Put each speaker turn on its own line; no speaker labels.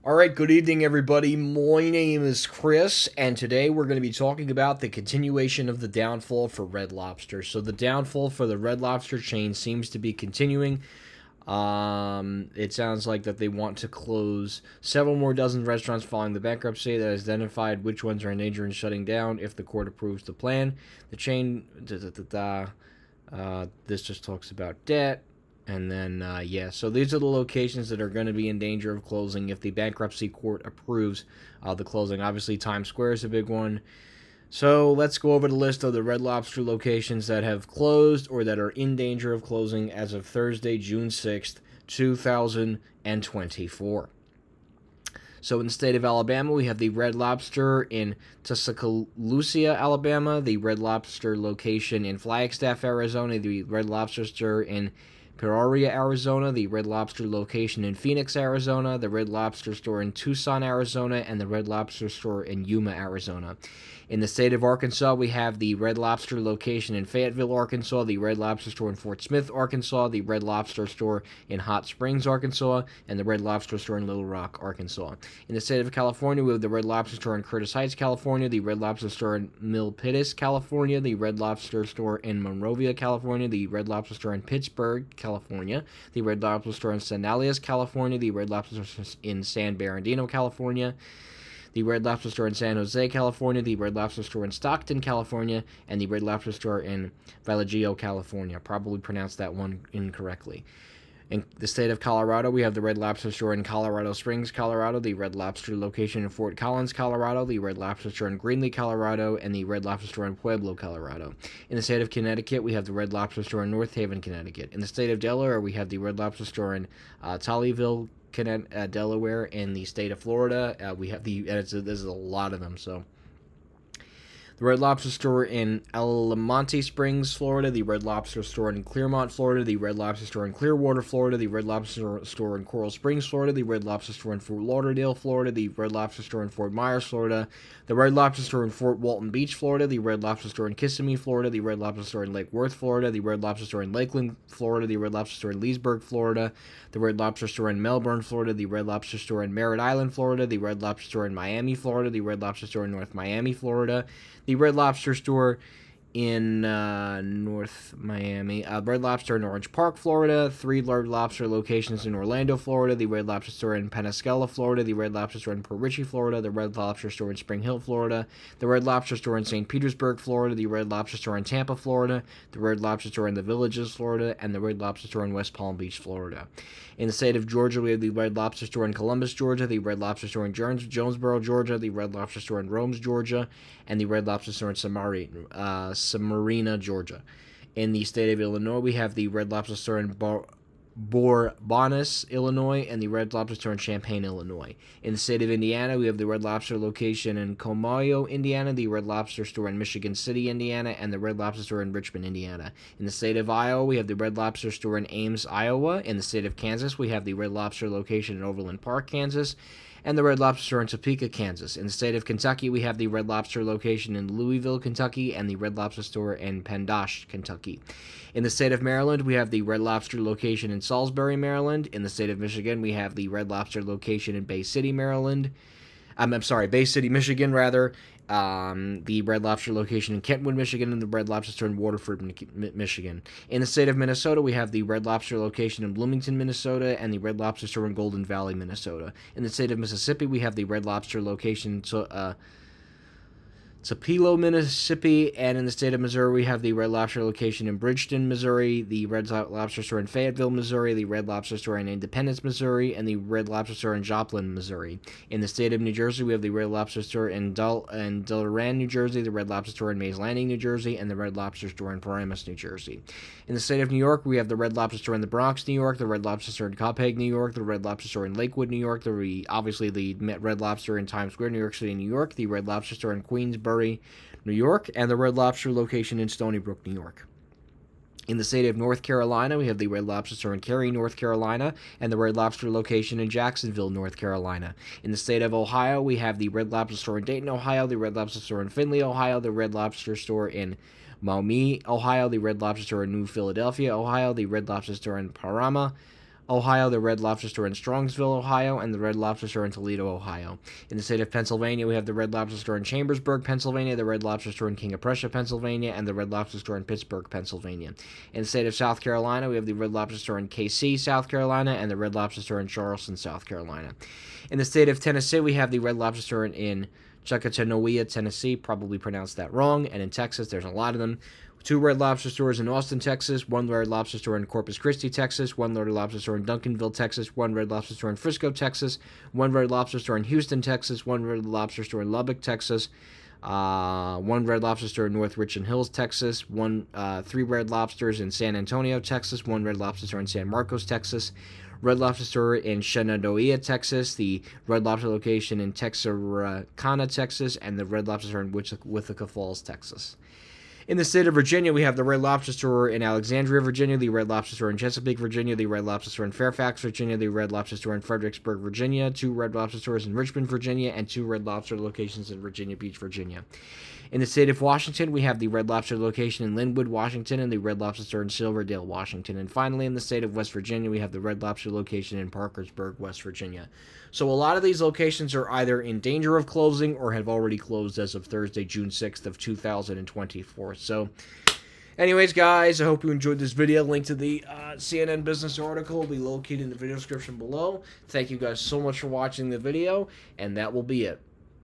All right, good evening, everybody. My name is Chris, and today we're going to be talking about the continuation of the downfall for Red Lobster. So, the downfall for the Red Lobster chain seems to be continuing. It sounds like that they want to close several more dozen restaurants following the bankruptcy that has identified which ones are in danger and shutting down if the court approves the plan. The chain, this just talks about debt. And then, so these are the locations that are going to be in danger of closing if the bankruptcy court approves the closing. Obviously, Times Square is a big one. So let's go over the list of the Red Lobster locations that have closed or that are in danger of closing as of Thursday, June 6th, 2024. So in the state of Alabama, we have the Red Lobster in Tuscaloosa, Alabama, the Red Lobster location in Flagstaff, Arizona, the Red Lobster store in Peoria, Arizona, the Red Lobster location in Phoenix, Arizona, the Red Lobster store in Tucson, Arizona, and the Red Lobster store in Yuma, Arizona. In the state of Arkansas, we have the Red Lobster location in Fayetteville, Arkansas, the Red Lobster store in Fort Smith, Arkansas, the Red Lobster store in Hot Springs, Arkansas, and the Red Lobster store in Little Rock, Arkansas. In the state of California, we have the Red Lobster store in Curtis Heights, California, the Red Lobster store in Milpitas, California, the Red Lobster store in Monrovia, California, the Red Lobster store in Pittsburgh, California, the Red Lobster store in Sandalias, California, the Red Lobster store in San Bernardino, California, the Red Lobster store in San Jose, California, the Red Lobster store in Stockton, California, and the Red Lobster store in Vallejo, California. Probably pronounced that one incorrectly. In the state of Colorado, we have the Red Lobster store in Colorado Springs, Colorado, the Red Lobster location in Fort Collins, Colorado, the Red Lobster store in Greenlee, Colorado, and the Red Lobster store in Pueblo, Colorado. In the state of Connecticut, we have the Red Lobster store in North Haven, Connecticut. In the state of Delaware, we have the Red Lobster store in Tullyville, Delaware. In the state of Florida, we have there's a lot of them, so the Red Lobster store in El Monte Springs, Florida, the Red Lobster store in Clearmont, Florida, the Red Lobster store in Clearwater, Florida, the Red Lobster store in Coral Springs, Florida, the Red Lobster store in Fort Lauderdale, Florida, the Red Lobster store in Fort Myers, Florida, the Red Lobster store in Fort Walton Beach, Florida, the Red Lobster store in Kissimmee, Florida, the Red Lobster store in Lake Worth, Florida, the Red Lobster store in Lakeland, Florida, the Red Lobster store in Leesburg, Florida, the Red Lobster store in Melbourne, Florida, the Red Lobster store in Merritt Island, Florida, the Red Lobster store in Miami, Florida, the Red Lobster store in North Miami, Florida, the Red Lobster store in North Miami, Red Lobster in Orange Park, Florida, 3 Red Lobster locations in Orlando, Florida, the Red Lobster store in Pensacola, Florida, the Red Lobster store in Port Richey, Florida, the Red Lobster store in Spring Hill, Florida, the Red Lobster store in St. Petersburg, Florida, the Red Lobster store in Tampa, Florida, the Red Lobster store in the Villages, Florida, and the Red Lobster store in West Palm Beach, Florida. In the state of Georgia, we have the Red Lobster store in Columbus, Georgia, the Red Lobster store in Jonesboro, Georgia, the Red Lobster store in Rome, Georgia, and the Red Lobster store in Samarina, Georgia. In the state of Illinois, we have the Red Lobster store in Bourbonnais, Illinois, and the Red Lobster store in Champaign, Illinois. In the state of Indiana, we have the Red Lobster location in Comoyo, Indiana, the Red Lobster store in Michigan City, Indiana, and the Red Lobster store in Richmond, Indiana. In the state of Iowa, we have the Red Lobster store in Ames, Iowa. In the state of Kansas, we have the Red Lobster location in Overland Park, Kansas, and the Red Lobster store in Topeka, Kansas. In the state of Kentucky, we have the Red Lobster location in Louisville, Kentucky, and the Red Lobster store in Pendash, Kentucky. In the state of Maryland, we have the Red Lobster location in Salisbury, Maryland. In the state of Michigan, we have the Red Lobster location in Bay City, Maryland. Bay City, Michigan, rather. The Red Lobster location in Kentwood, Michigan, and the Red Lobster store in Waterford, Michigan. In the state of Minnesota, we have the Red Lobster location in Bloomington, Minnesota, and the Red Lobster store in Golden Valley, Minnesota. In the state of Mississippi, we have the Red Lobster location Tupelo, Mississippi, and in the state of Missouri, we have the Red Lobster location in Bridgeton, Missouri, the Red Lobster store in Fayetteville, Missouri, the Red Lobster store in Independence, Missouri, and the Red Lobster store in Joplin, Missouri. In the state of New Jersey, we have the Red Lobster store in Delran, New Jersey, the Red Lobster store in Mays Landing, New Jersey, and the Red Lobster store in Paramus, New Jersey. In the state of New York, we have the Red Lobster store in the Bronx, New York, the Red Lobster store in Copiague, New York, the Red Lobster store in Lakewood, New York, obviously the Red Lobster in Times Square, New York City, New York, the Red Lobster store in Queensbury, New York, and the Red Lobster location in Stony Brook, New York. In the state of North Carolina, we have the Red Lobster store in Cary, North Carolina, and the Red Lobster location in Jacksonville, North Carolina. In the state of Ohio, we have the Red Lobster store in Dayton, Ohio, the Red Lobster store in Findlay, Ohio, the Red Lobster store in Maumee, Ohio, the Red Lobster store in New Philadelphia, Ohio, the Red Lobster store in Parama, Ohio, the Red Lobster store in Strongsville, Ohio, and the Red Lobster store in Toledo, Ohio. In the state of Pennsylvania, we have the Red Lobster store in Chambersburg, Pennsylvania, the Red Lobster store in King of Prussia, Pennsylvania, and the Red Lobster store in Pittsburgh, Pennsylvania. In the state of South Carolina, we have the Red Lobster store in KC, South Carolina, and the Red Lobster store in Charleston, South Carolina. In the state of Tennessee, we have the Red Lobster store in Chocotanoia, Tennessee, probably pronounced that wrong, and in Texas, there's a lot of them. 2 Red Lobster stores in Austin, Texas, 1 Red Lobster store in Corpus Christi, Texas, 1 Red Lobster store in Duncanville, Texas, 1 Red Lobster store in Frisco, Texas, 1 Red Lobster store in Houston, Texas, 1 Red Lobster store in Lubbock, Texas, 1 Red Lobster store in North Richland Hills, Texas, 3 Red Lobsters in San Antonio, Texas, 1 Red Lobster store in San Marcos, Texas, Red Lobster store in Shenandoah, Texas, the Red Lobster location in Texarkana, Texas, and the Red Lobster store in Wichita Falls, Texas. In the state of Virginia, we have the Red Lobster store in Alexandria, Virginia, the Red Lobster store in Chesapeake, Virginia, the Red Lobster store in Fairfax, Virginia, the Red Lobster store in Fredericksburg, Virginia, 2 Red Lobster stores in Richmond, Virginia, and 2 Red Lobster locations in Virginia Beach, Virginia. In the state of Washington, we have the Red Lobster location in Linwood, Washington, and the Red Lobster store in Silverdale, Washington. And finally, in the state of West Virginia, we have the Red Lobster location in Parkersburg, West Virginia. So a lot of these locations are either in danger of closing or have already closed as of Thursday, June 6th of 2024. So anyways, guys, I hope you enjoyed this video. Link to the CNN Business article will be located in the video description below. Thank you guys so much for watching the video, and that will be it.